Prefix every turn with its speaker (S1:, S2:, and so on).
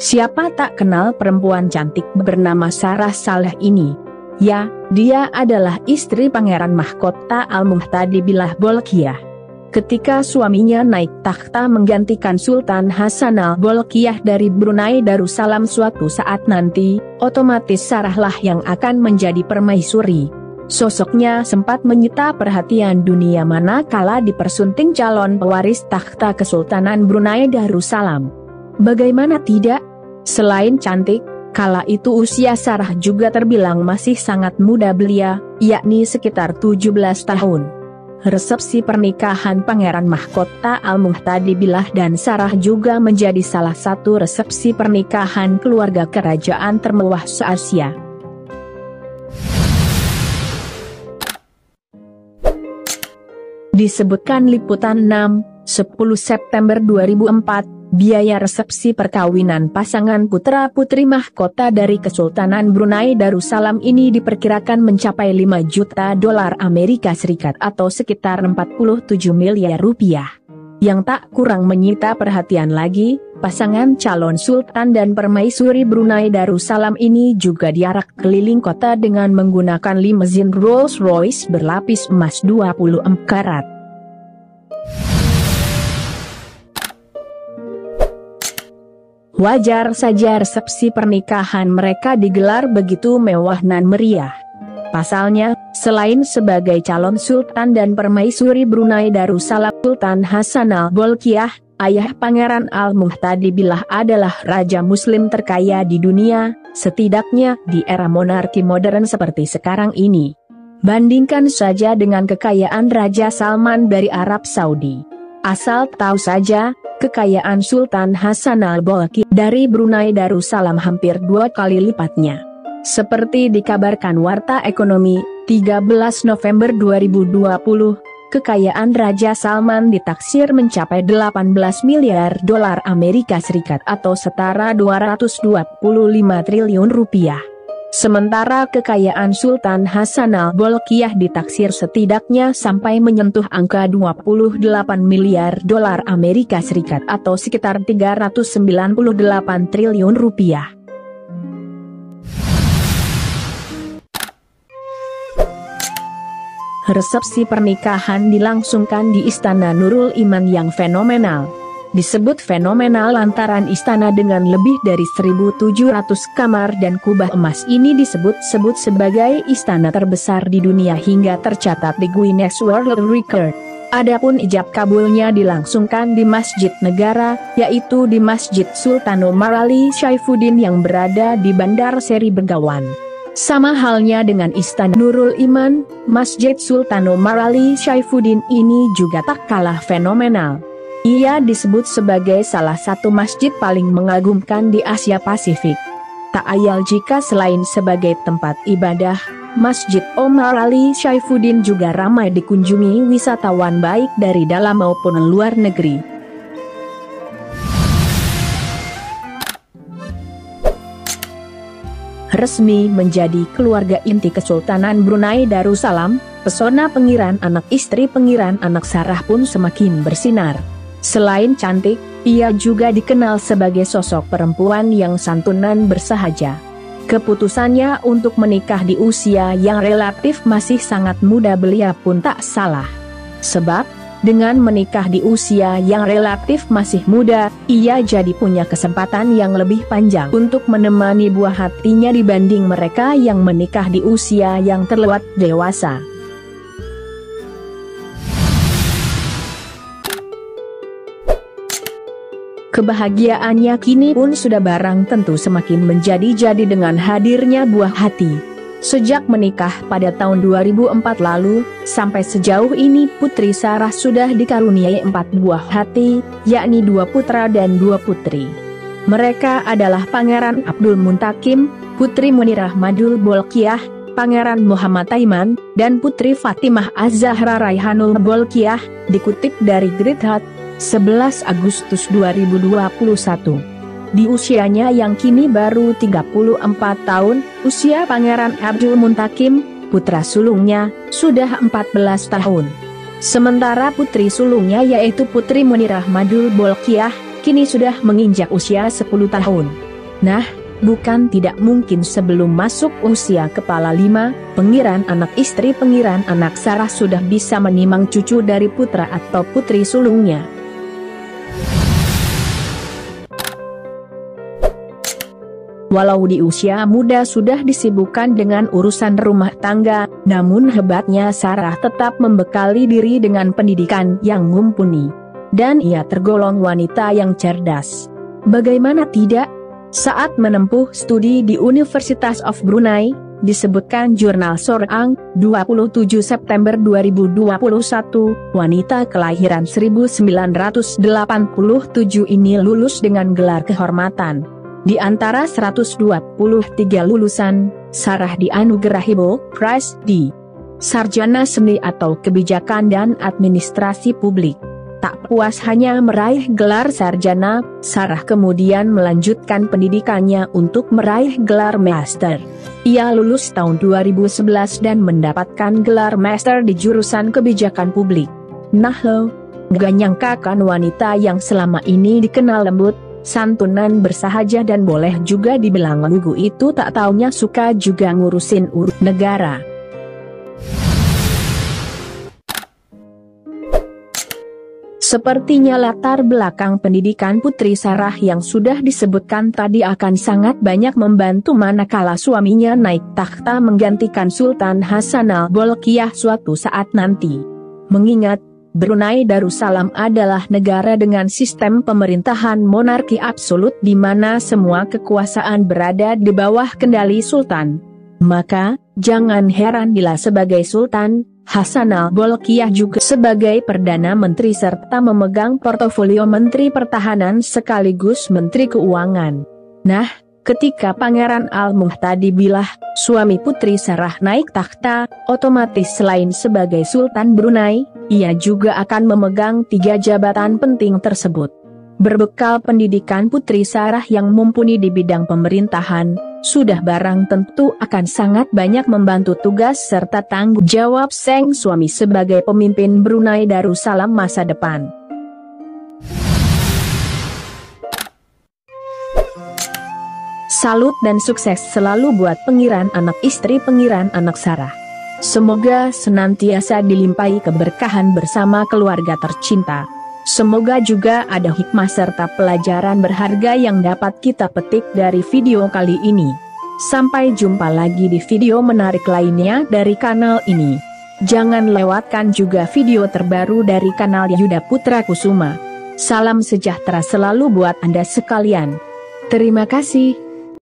S1: Siapa tak kenal perempuan cantik bernama Sarah Saleh ini? Ya, dia adalah istri Pangeran Mahkota Al-Muhtadi Billah Bolkiah. Ketika suaminya naik takhta menggantikan Sultan Hasan al-Bolkiah dari Brunei Darussalam suatu saat nanti, otomatis Sarahlah yang akan menjadi permaisuri. Sosoknya sempat menyita perhatian dunia manakala dipersunting calon pewaris takhta Kesultanan Brunei Darussalam. Bagaimana tidak? Selain cantik, kala itu usia Sarah juga terbilang masih sangat muda belia, yakni sekitar 17 tahun. Resepsi pernikahan Pangeran Mahkota Al-Muhtadi Billah dan Sarah juga menjadi salah satu resepsi pernikahan keluarga kerajaan termewah se-Asia. Disebutkan liputan 6/10 September 2004, biaya resepsi perkawinan pasangan putra-putri mahkota dari Kesultanan Brunei Darussalam ini diperkirakan mencapai 5 juta dolar Amerika Serikat atau sekitar 47 miliar rupiah. Yang tak kurang menyita perhatian lagi, pasangan calon sultan dan permaisuri Brunei Darussalam ini juga diarak keliling kota dengan menggunakan limuzin Rolls-Royce berlapis emas 24 karat. Wajar saja resepsi pernikahan mereka digelar begitu mewah dan meriah. Pasalnya, selain sebagai calon sultan dan permaisuri Brunei Darussalam, Sultan Hasan al-Bolkiah, ayah Pangeran Al-Muhtadi Billah adalah raja muslim terkaya di dunia, setidaknya di era monarki modern seperti sekarang ini. Bandingkan saja dengan kekayaan Raja Salman dari Arab Saudi. Asal tahu saja, kekayaan Sultan Hasan al-Bolkiah dari Brunei Darussalam hampir 2 kali lipatnya. Seperti dikabarkan Warta Ekonomi, 13 November 2020, kekayaan Raja Salman ditaksir mencapai 18 miliar dolar Amerika Serikat atau setara 225 triliun rupiah. Sementara kekayaan Sultan Hasan al-Bolkiah ditaksir setidaknya sampai menyentuh angka 28 miliar dolar Amerika Serikat atau sekitar 398 triliun rupiah. Resepsi pernikahan dilangsungkan di Istana Nurul Iman yang fenomenal. Disebut fenomenal lantaran istana dengan lebih dari 1.700 kamar dan kubah emas ini disebut-sebut sebagai istana terbesar di dunia hingga tercatat di Guinness World Record. Adapun ijab kabulnya dilangsungkan di Masjid Negara, yaitu di Masjid Sultan Omar Ali Syaifuddin yang berada di Bandar Seri Begawan. Sama halnya dengan Istana Nurul Iman, Masjid Sultan Omar Ali Syaifuddin ini juga tak kalah fenomenal. Ia disebut sebagai salah satu masjid paling mengagumkan di Asia Pasifik. Tak ayal jika selain sebagai tempat ibadah, Masjid Omar Ali Syaifuddin juga ramai dikunjungi wisatawan baik dari dalam maupun luar negeri. Resmi menjadi keluarga inti Kesultanan Brunei Darussalam, pesona pengiran anak istri pengiran anak Sarah pun semakin bersinar. Selain cantik, ia juga dikenal sebagai sosok perempuan yang santun dan bersahaja. Keputusannya untuk menikah di usia yang relatif masih sangat muda belia pun tak salah. Sebab, dengan menikah di usia yang relatif masih muda, ia jadi punya kesempatan yang lebih panjang untuk menemani buah hatinya dibanding mereka yang menikah di usia yang terlewat dewasa. Kebahagiaannya kini pun sudah barang tentu semakin menjadi-jadi dengan hadirnya buah hati. Sejak menikah pada tahun 2004 lalu, sampai sejauh ini Putri Sarah sudah dikaruniai 4 buah hati, yakni 2 putra dan 2 putri. Mereka adalah Pangeran Abdul Muntakim, Putri Munirah Madul Bolkiah, Pangeran Muhammad Taiman, dan Putri Fatimah Az-Zahra Raihanul Bolkiah, dikutip dari Great Heart, 11 Agustus 2021. Di usianya yang kini baru 34 tahun, usia Pangeran Abdul Muntakim, putra sulungnya, sudah 14 tahun. Sementara putri sulungnya yaitu Putri Munirah Madul Bolkiah, kini sudah menginjak usia 10 tahun. Nah, bukan tidak mungkin sebelum masuk usia kepala 5, Pangeran anak istri Pangeran anak Sarah sudah bisa menimang cucu dari putra atau putri sulungnya. Walau di usia muda sudah disibukkan dengan urusan rumah tangga, namun hebatnya Sarah tetap membekali diri dengan pendidikan yang mumpuni. Dan ia tergolong wanita yang cerdas. Bagaimana tidak? Saat menempuh studi di Universitas of Brunei, disebutkan jurnal Sorang, 27 September 2021, wanita kelahiran 1987 ini lulus dengan gelar kehormatan. Di antara 123 lulusan, Sarah dianugerahi Prize di Sarjana Seni atau Kebijakan dan Administrasi Publik. Tak puas hanya meraih gelar sarjana, Sarah kemudian melanjutkan pendidikannya untuk meraih gelar master. Ia lulus tahun 2011 dan mendapatkan gelar master di jurusan Kebijakan Publik. Nah lo, gak nyangka kan wanita yang selama ini dikenal lembut, santunan bersahaja dan boleh juga dibilang lugu itu tak taunya suka juga ngurusin negara. Sepertinya latar belakang pendidikan Putri Sarah yang sudah disebutkan tadi akan sangat banyak membantu manakala suaminya naik takhta menggantikan Sultan Hasan al-Bolkiah suatu saat nanti. Mengingat Brunei Darussalam adalah negara dengan sistem pemerintahan monarki absolut di mana semua kekuasaan berada di bawah kendali sultan. Maka, jangan heran bila sebagai sultan, Hasan al-Bolkiah juga sebagai Perdana Menteri serta memegang portofolio Menteri Pertahanan sekaligus Menteri Keuangan. Nah, ketika Pangeran Al-Muhtadi bilah, suami Putri Sarah naik takhta, otomatis selain sebagai Sultan Brunei, ia juga akan memegang 3 jabatan penting tersebut. Berbekal pendidikan Putri Sarah yang mumpuni di bidang pemerintahan, sudah barang tentu akan sangat banyak membantu tugas serta tanggung jawab sang suami sebagai pemimpin Brunei Darussalam masa depan. Salut dan sukses selalu buat Pangeran anak istri Pangeran anak Sarah. Semoga senantiasa dilimpahi keberkahan bersama keluarga tercinta. Semoga juga ada hikmah serta pelajaran berharga yang dapat kita petik dari video kali ini. Sampai jumpa lagi di video menarik lainnya dari kanal ini. Jangan lewatkan juga video terbaru dari kanal Yuda Putra Kusuma. Salam sejahtera selalu buat Anda sekalian. Terima kasih.